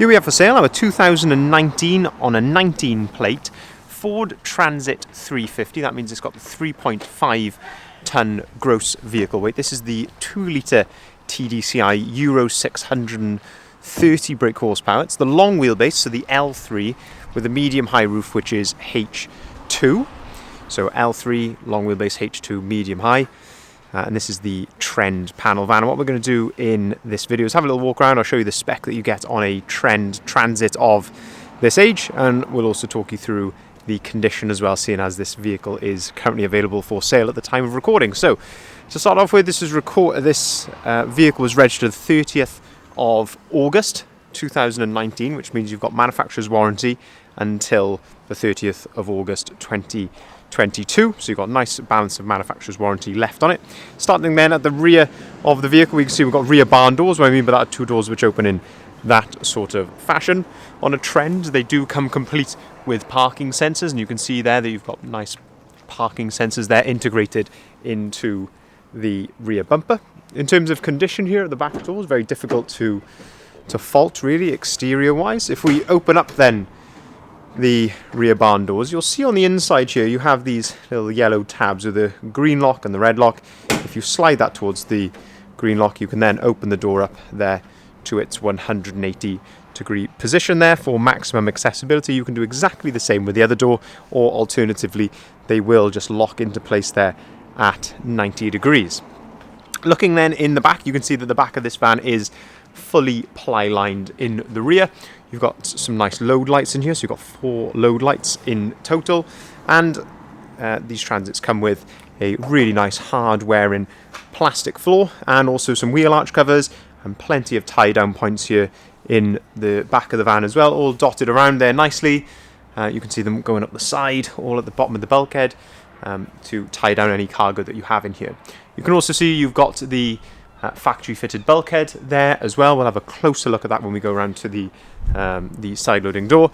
Here we have for sale our 2019 on a 19 plate Ford Transit 350. That means it's got the 3.5 tonne gross vehicle weight. This is the 2 litre TDCi Euro 630 brake horsepower. It's the long wheelbase, so the L3 with a medium high roof, which is H2. So L3 long wheelbase, H2 medium high. And this is the Trend panel van. And what we're going to do in this video is have a little walk around. I'll show you the spec that you get on a Trend Transit of this age, and we'll also talk you through the condition as well, seeing as this vehicle is currently available for sale at the time of recording. So to start off with, this vehicle was registered 30th of August 2019, which means you've got manufacturer's warranty until the 30th of August 2022, so you've got a nice balance of manufacturer's warranty left on it. Starting then at the rear of the vehicle, we can see we've got rear barn doors. What I mean by that are two doors which open in that sort of fashion. On a Trend, they do come complete with parking sensors, and you can see there that you've got nice parking sensors there integrated into the rear bumper. In terms of condition here at the back doors, very difficult to fault really exterior wise. If we open up then the rear barn doors, you'll see on the inside here you have these little yellow tabs with the green lock and the red lock. If you slide that towards the green lock, you can then open the door up there to its 180-degree position there for maximum accessibility. You can do exactly the same with the other door, or alternatively they will just lock into place there at 90 degrees. Looking then in the back, you can see that the back of this van is fully ply lined in the rear. You've got some nice load lights in here, so you've got 4 load lights in total, and these Transits come with a really nice hard wearing plastic floor and also some wheel arch covers and plenty of tie down points here in the back of the van as well, all dotted around there nicely. You can see them going up the side, all at the bottom of the bulkhead, to tie down any cargo that you have in here. You can also see you've got the factory fitted bulkhead there as well. We'll have a closer look at that when we go around to the side loading door.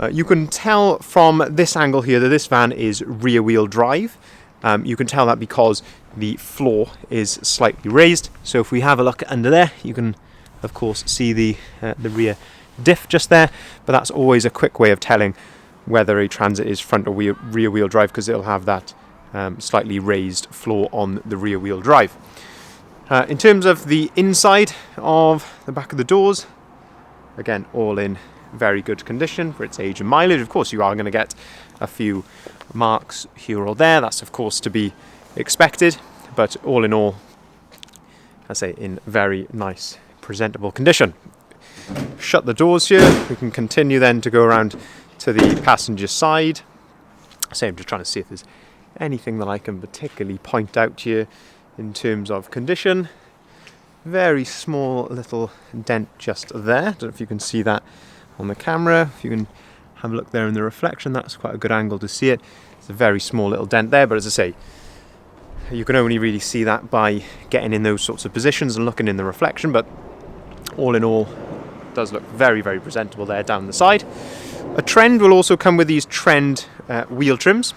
You can tell from this angle here that this van is rear wheel drive. You can tell that because the floor is slightly raised. So if we have a look under there, you can of course see the rear diff just there, but that's always a quick way of telling whether a Transit is front or rear wheel drive, because it'll have that slightly raised floor on the rear wheel drive. In terms of the inside of the back of the doors, again, all in very good condition for its age and mileage. Of course, you are going to get a few marks here or there. That's, of course, to be expected. But all in all, I say, in very nice, presentable condition. Shut the doors here. We can continue then to go around to the passenger side. So I'm just trying to see if there's anything that I can particularly point out here in terms of condition. Very small little dent just there. Don't know if you can see that on the camera. If you can have a look there in the reflection, that's quite a good angle to see it. It's a very small little dent there, but as I say, you can only really see that by getting in those sorts of positions and looking in the reflection. But all in all, it does look very, very presentable there down the side. A Trend will also come with these Trend wheel trims.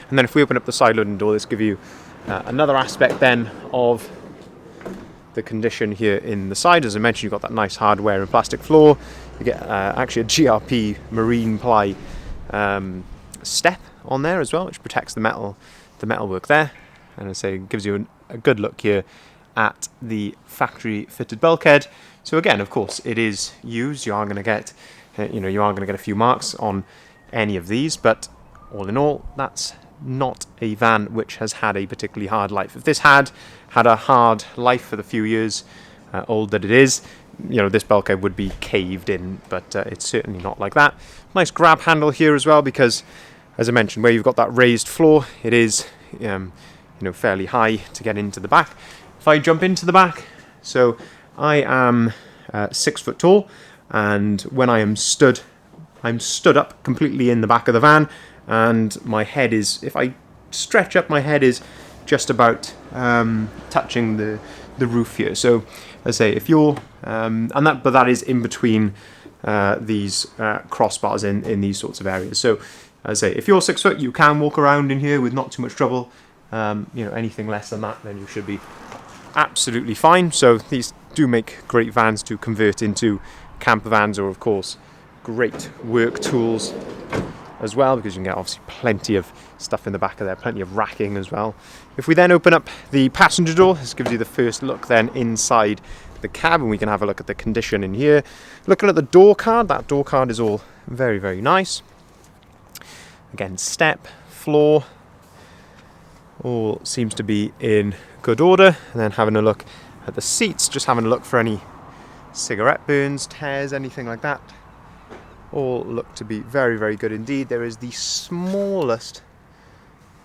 And then if we open up the side loading door, this gives you another aspect then of the condition here in the side. As I mentioned, you've got that nice hardware and plastic floor. You get actually a GRP marine ply step on there as well, which protects the metalwork there. And as I say, it gives you a good look here at the factory fitted bulkhead. So again, of course, it is used. You are going to get, a few marks on any of these, but all in all, that's not a van which has had a particularly hard life. If this had a hard life for the few years old that it is, this bulkhead would be caved in, but it's certainly not like that. Nice grab handle here as well, because as I mentioned, where you've got that raised floor, it is fairly high to get into the back. If I jump into the back, so I am 6 foot tall, and when I'm stood up completely in the back of the van, and my head is, if I stretch up, my head is just about touching the roof here. So as I say, if you're but that is in between these crossbars in these sorts of areas. So as I say, if you're 6 foot, you can walk around in here with not too much trouble. Anything less than that, then you should be absolutely fine. So these do make great vans to convert into camper vans are of course great work tools as well, because you can get obviously plenty of stuff in the back of there, plenty of racking as well. If we then open up the passenger door, this gives you the first look then inside the cab, and we can have a look at the condition in here. Looking at the door card, that door card is all very, very nice. Again, step, floor, all seems to be in good order. And then having a look at the seats, just having a look for any cigarette burns, tears, anything like that. All look to be very, very good indeed. There is the smallest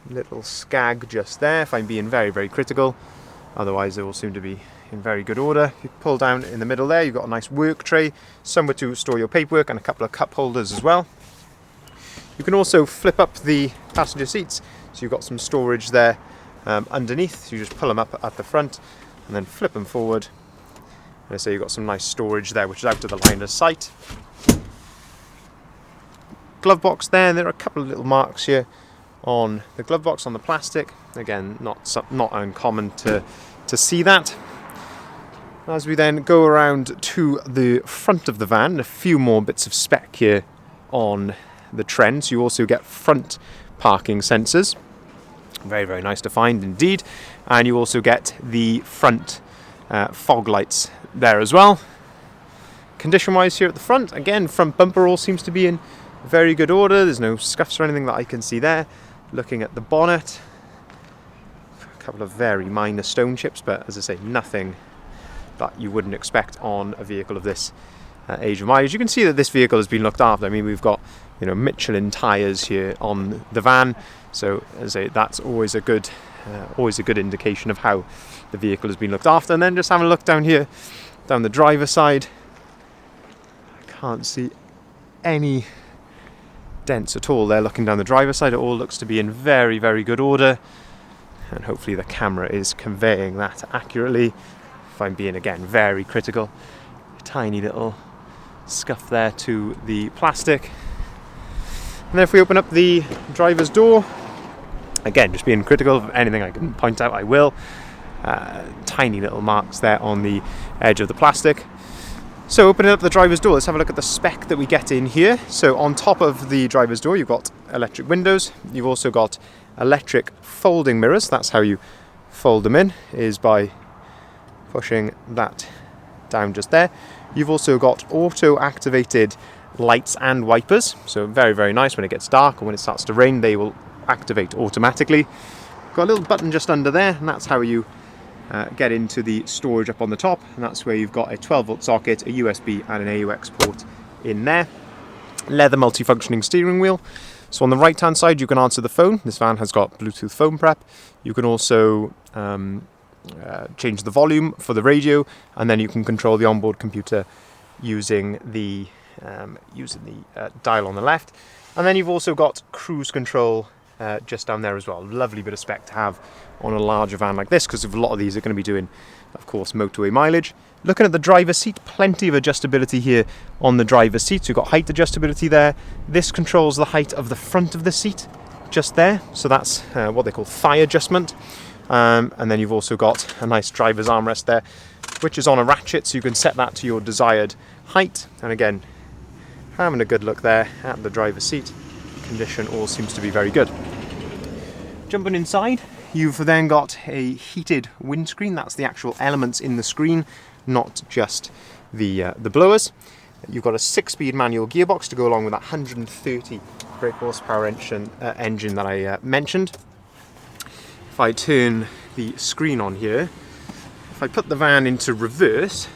little skag just there, if I'm being very, very critical. Otherwise, they all seem to be in very good order. If you pull down in the middle there, you've got a nice work tray, somewhere to store your paperwork, and a couple of cup holders as well. You can also flip up the passenger seats, so you've got some storage there underneath. So you just pull them up at the front and then flip them forward. And so you've got some nice storage there, which is out of the line of sight. Glove box there, and there are a couple of little marks here on the glove box on the plastic. Again, not uncommon to see that. As we then go around to the front of the van, a few more bits of spec here on the trend. So you also get front parking sensors, very, very nice to find indeed, and you also get the front fog lights there as well. Condition wise here at the front, again, front bumper all seems to be in very good order. There's no scuffs or anything that I can see there. Looking at the bonnet, a couple of very minor stone chips, but as I say, nothing that you wouldn't expect on a vehicle of this age of mileage. You can see that this vehicle has been looked after. I mean, we've got, you know, Michelin tyres here on the van, so as I say, that's always a good indication of how the vehicle has been looked after. And then just having a look down here, down the driver's side, I can't see any dents at all there. Looking down the driver's side, it all looks to be in very, very good order, and hopefully the camera is conveying that accurately. If I'm being, again, very critical, a tiny little scuff there to the plastic. And then if we open up the driver's door, again, just being critical of anything I can point out, I will. Tiny little marks there on the edge of the plastic. So opening up the driver's door, let's have a look at the spec that we get in here. So on top of the driver's door, you've got electric windows. You've also got electric folding mirrors. That's how you fold them in, is by pushing that down just there. You've also got auto-activated lights and wipers. So very, very nice. When it gets dark or when it starts to rain, they will activate automatically. Got a little button just under there, and that's how you get into the storage up on the top, and that's where you've got a 12-volt socket, a USB and an AUX port in there. Leather multifunctioning steering wheel. So on the right hand side you can answer the phone. This van has got Bluetooth phone prep. You can also change the volume for the radio, and then you can control the onboard computer using the dial on the left. And then you've also got cruise control just down there as well. Lovely bit of spec to have on a larger van like this, because a lot of these are going to be doing, of course, motorway mileage. Looking at the driver's seat, plenty of adjustability here on the driver's seat. So you've got height adjustability there. This controls the height of the front of the seat just there. So that's what they call thigh adjustment. And then you've also got a nice driver's armrest there, which is on a ratchet, so you can set that to your desired height. And again, having a good look there at the driver's seat. Condition all seems to be very good. Jumping inside, you've then got a heated windscreen. That's the actual elements in the screen, not just the blowers. You've got a 6-speed manual gearbox to go along with that 130 brake horsepower engine that I mentioned. If I turn the screen on here, if I put the van into reverse,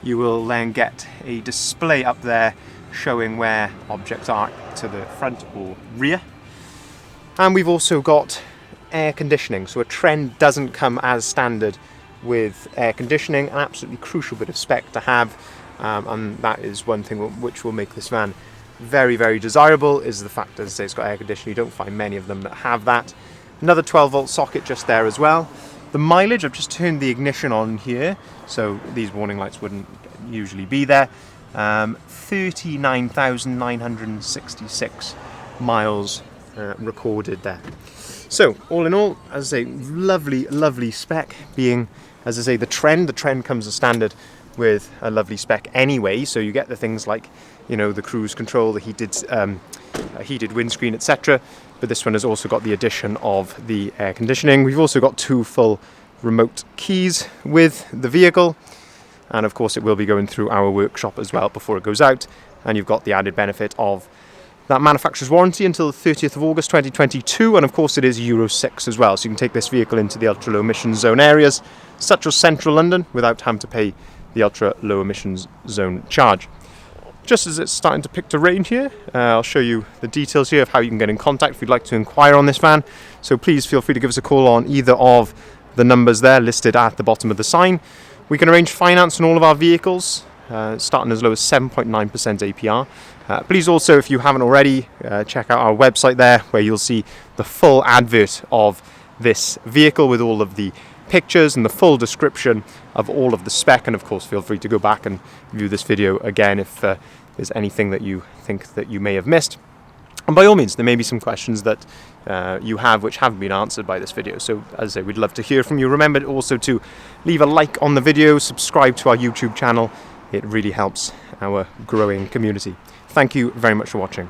you will then get a display up there showing where objects are to the front or rear. And we've also got air conditioning, so a Trend doesn't come as standard with air conditioning. An absolutely crucial bit of spec to have, and that is one thing which will make this van very, very desirable, is the fact, as I say, it's got air conditioning. You don't find many of them that have that. Another 12-volt socket just there as well. The mileage, I've just turned the ignition on here, so these warning lights wouldn't usually be there. 39,966 miles recorded there. So all in all, as I say, lovely spec, being, as I say, the Trend. The Trend comes as standard with a lovely spec anyway. So you get the things like, you know, the cruise control, the heated windscreen, etc. But this one has also got the addition of the air conditioning. We've also got 2 full remote keys with the vehicle, and of course it will be going through our workshop as well before it goes out. And you've got the added benefit of that manufacturer's warranty until the 30th of August 2022, and of course it is Euro 6 as well, so you can take this vehicle into the ultra low emissions zone areas such as central London without having to pay the ultra low emissions zone charge. Just as it's starting to pick to rain here, I'll show you the details here of how you can get in contact if you'd like to inquire on this van. So please feel free to give us a call on either of the numbers there listed at the bottom of the sign. We can arrange finance on all of our vehicles, starting as low as 7.9% APR. Please also, if you haven't already, check out our website there where you'll see the full advert of this vehicle with all of the pictures and the full description of all of the spec. And of course feel free to go back and view this video again if there's anything that you think that you may have missed. And by all means, there may be some questions that you have which haven't been answered by this video. So as I say, we'd love to hear from you. Remember also to leave a like on the video, subscribe to our YouTube channel. It really helps our growing community. Thank you very much for watching.